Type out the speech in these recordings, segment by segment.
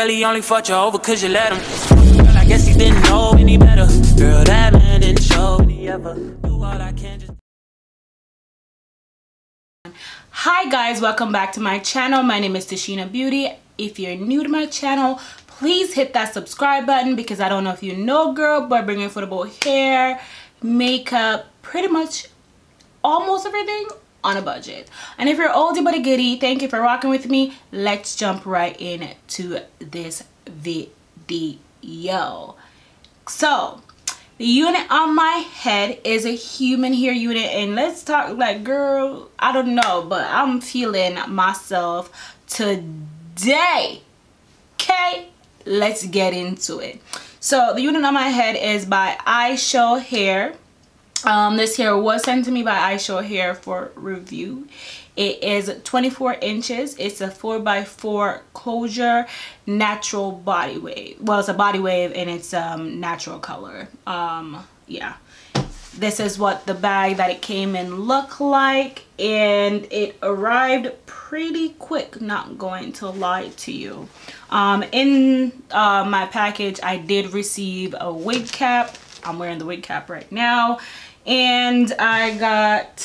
He only fought you over cause you let him. Girl, I guess he didn't know any better. Girl, that man didn't show me ever. Do all I can just... Hi guys, welcome back to my channel. My name is Tashina Beauty. If you're new to my channel, please hit that subscribe button because I don't know if you know, girl, but I bring affordable hair, makeup, pretty much almost everything on a budget. And if you're oldie but a goodie, thank you for rocking with me. Let's jump right into this video. So the unit on my head is a human hair unit, and let's talk like, girl, I don't know, but I'm feeling myself today. Okay, let's get into it. So the unit on my head is by ISHOW hair. This hair was sent to me by ISHOW hair for review. It is 24 inches. It's a 4x4 closure natural body wave. Well, it's a body wave and it's natural color. Yeah, this is what the bag that it came in looked like, and it arrived pretty quick, not going to lie to you. In my package I did receive a wig cap. I'm wearing the wig cap right now. And I got,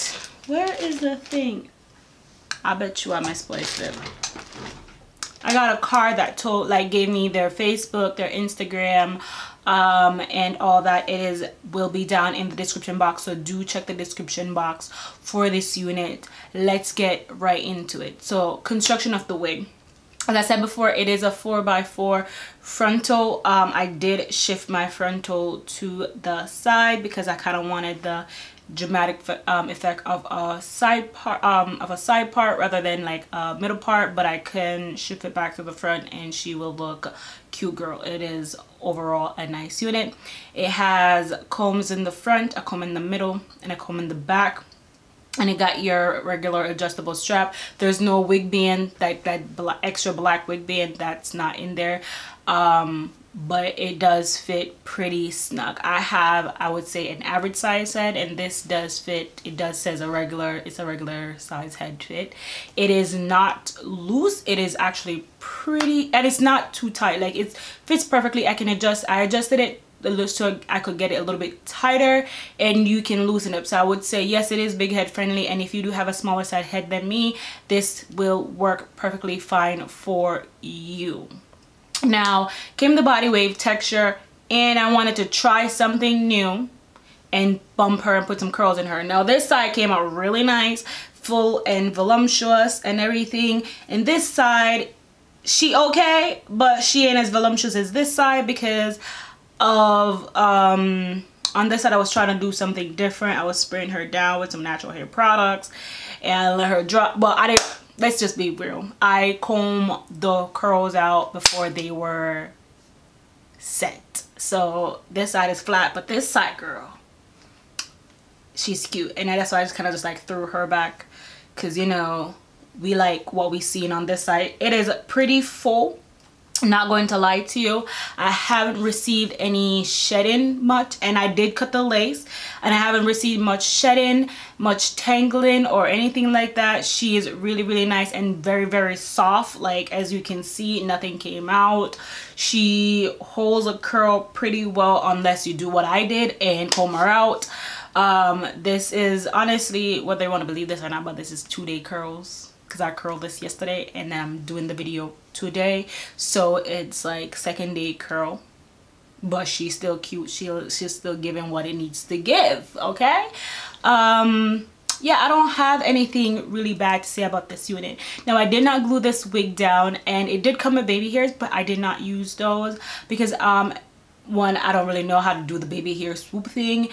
where is the thing? I bet you I misplaced it. I got a card that gave me their Facebook, their Instagram, and all that. Will be down in the description box, so do check the description box for this unit. Let's get right into it. So construction of the wig. As I said before, it is a 4x4 frontal. I did shift my frontal to the side because I kind of wanted the dramatic effect of a side part rather than like a middle part, but I can shift it back to the front and she will look cute, girl. It is overall a nice unit. It has combs in the front, a comb in the middle, and a comb in the back. And it got your regular adjustable strap. There's no wig band, that extra black wig band, that's not in there. But it does fit pretty snug. I have, I would say, an average size head, and this does fit. It does says it's a regular size head fit. It is not loose. It is actually pretty, and it's not too tight. Like, it fits perfectly. I adjusted it so I could get it a little bit tighter, and you can loosen it. So I would say yes, it is big head friendly, and if you do have a smaller side head than me, this will work perfectly fine for you. Now came the body wave texture, and I wanted to try something new and bump her and put some curls in her. Now this side came out really nice, full and voluptuous and everything, and this side she okay, but she ain't as voluptuous as this side because of on this side I was trying to do something different. I was spraying her down with some natural hair products and let her drop. Well, I didn't, let's just be real, I comb the curls out before they were set. So this side is flat, but this side, girl, she's cute, and that's why I just kind of just like threw her back, because you know we like what we seen on this side. It is pretty full. Not going to lie to you, I haven't received any shedding much, and I did cut the lace, and I haven't received much shedding, much tangling or anything like that. She is really nice and very soft. Like, as you can see, nothing came out. She holds a curl pretty well unless you do what I did and comb her out. This is honestly, whether you want to believe this or not, but this is 2-day curls, because I curled this yesterday and I'm doing the video today, so it's like 2nd day curl, but she's still cute. She's still giving what it needs to give. Okay, yeah, I don't have anything really bad to say about this unit. Now I did not glue this wig down, and it did come with baby hairs, but I did not use those because one, I don't really know how to do the baby hair swoop thing,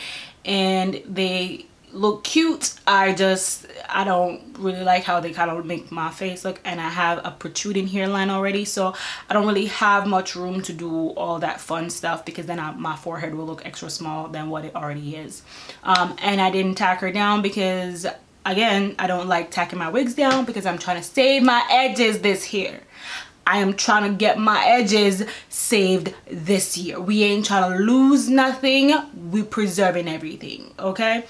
and they look cute. I don't really like how they kind of make my face look, and I have a protruding hairline already, so I don't really have much room to do all that fun stuff, because then my forehead will look extra small than what it already is. And I didn't tack her down because, again, I don't like tacking my wigs down, because I'm trying to save my edges this year. I am trying to get my edges saved this year. We ain't trying to lose nothing. We preserving everything, okay?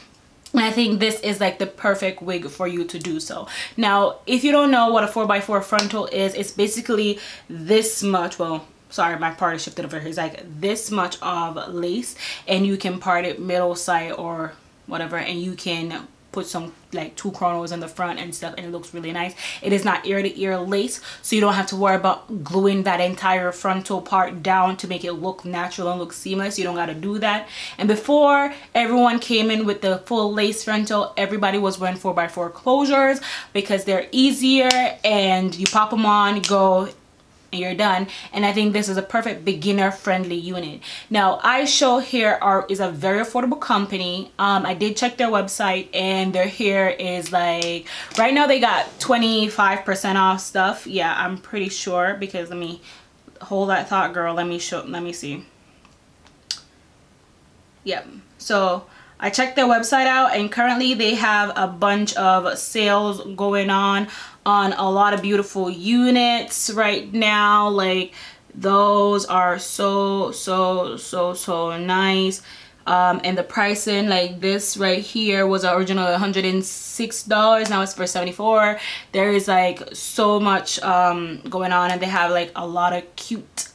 And I think this is like the perfect wig for you to do so. Now, if you don't know what a 4x4 frontal is, it's basically this much, well, sorry, my part is shifted over here. It's like this much of lace, and you can part it middle side or whatever, and you can put some like 2 chronos in the front and stuff, and it looks really nice. It is not ear to ear lace, so you don't have to worry about gluing that entire frontal part down to make it look natural and look seamless. You don't got to do that. And before everyone came in with the full lace frontal, everybody was wearing 4x4 closures because they're easier, and you pop them on, go, and you're done. And I think this is a perfect beginner friendly unit. Now, ISHOW Hair is a very affordable company. I did check their website, and their hair is like, right now they got 25% off stuff. Yeah, I'm pretty sure, because let me hold that thought, girl. Let me see. Yep. So I checked their website out, and currently they have a bunch of sales going on a lot of beautiful units right now. Like, those are so nice. And the pricing, like this right here was originally $106, now it's for $74. There is like so much going on, and they have like a lot of cute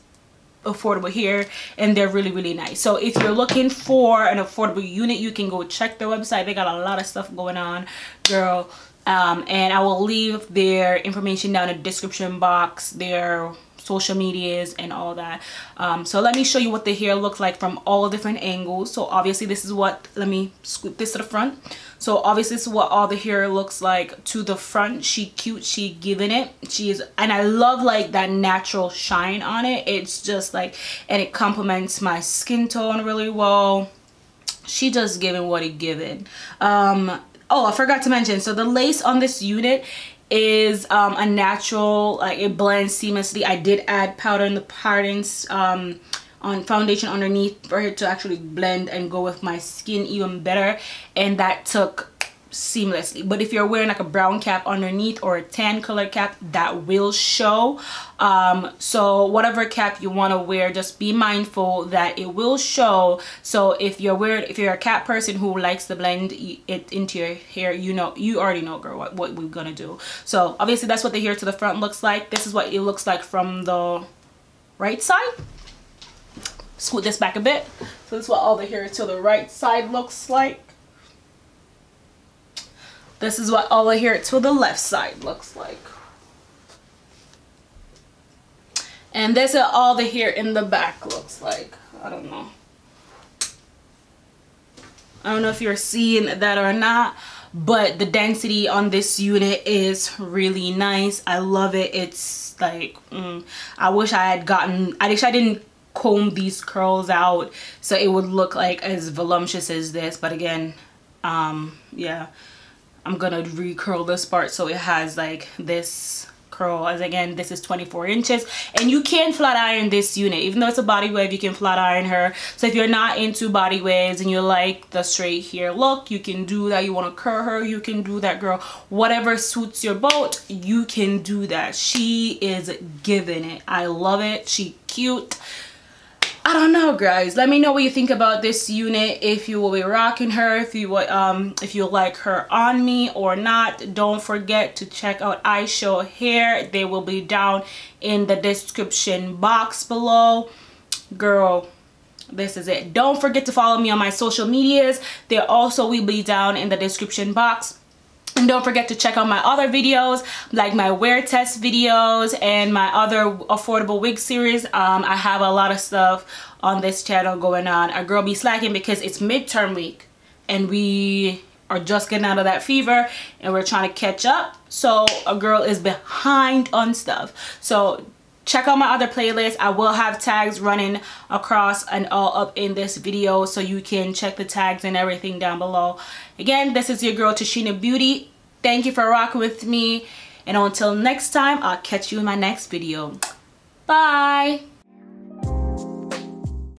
affordable hair, and they're really nice. So if you're looking for an affordable unit, you can go check their website. They got a lot of stuff going on, girl. And I will leave their information down in the description box, their social medias and all that. So let me show you what the hair looks like from all different angles. So obviously this is what, let me scoop this to the front. So obviously this is what all the hair looks like to the front. She cute, she giving it, she is, and I love like that natural shine on it. It's just like, and it complements my skin tone really well. She just giving what it giving. Oh, I forgot to mention, so the lace on this unit is a natural, like it blends seamlessly. I did add powder in the partings on foundation underneath for it to actually blend and go with my skin even better, and that took seamlessly. But if you're wearing like a brown cap underneath or a tan color cap, that will show. So whatever cap you want to wear, just be mindful that it will show. So if you're a cap person who likes to blend it into your hair, you already know, girl, what we're gonna do. So obviously that's what the hair to the front looks like. This is what it looks like from the right side. Scoot this back a bit. So this is what all the hair to the right side looks like. This is what all the hair to the left side looks like. And this is all the hair in the back looks like. I don't know if you're seeing that or not, but the density on this unit is really nice. I love it. It's like, I wish I didn't comb these curls out so it would look like as voluptuous as this, but again, yeah, I'm gonna recurl this part so it has like this curl. As again, this is 24 inches, and you can flat iron this unit. Even though it's a body wave, you can flat iron her. So if you're not into body waves and you like the straight hair look, you can do that. You want to curl her, you can do that, girl. Whatever suits your boat, you can do that. She is giving it. I love it. She cute. I don't know, guys, let me know what you think about this unit, if you will be rocking her, if you like her on me or not. Don't forget to check out ISHOW Hair. They will be down in the description box below. Girl, this is it. Don't forget to follow me on my social medias. They also will be down in the description box. And don't forget to check out my other videos, like my wear test videos and my other affordable wig series. I have a lot of stuff on this channel going on. A girl be slacking because it's midterm week and we are just getting out of that fever and we're trying to catch up. So a girl is behind on stuff. So check out my other playlist. I will have tags running across and all up in this video, so you can check the tags and everything down below. Again, this is your girl Tashina Beauty. Thank you for rocking with me, and until next time, I'll catch you in my next video. Bye.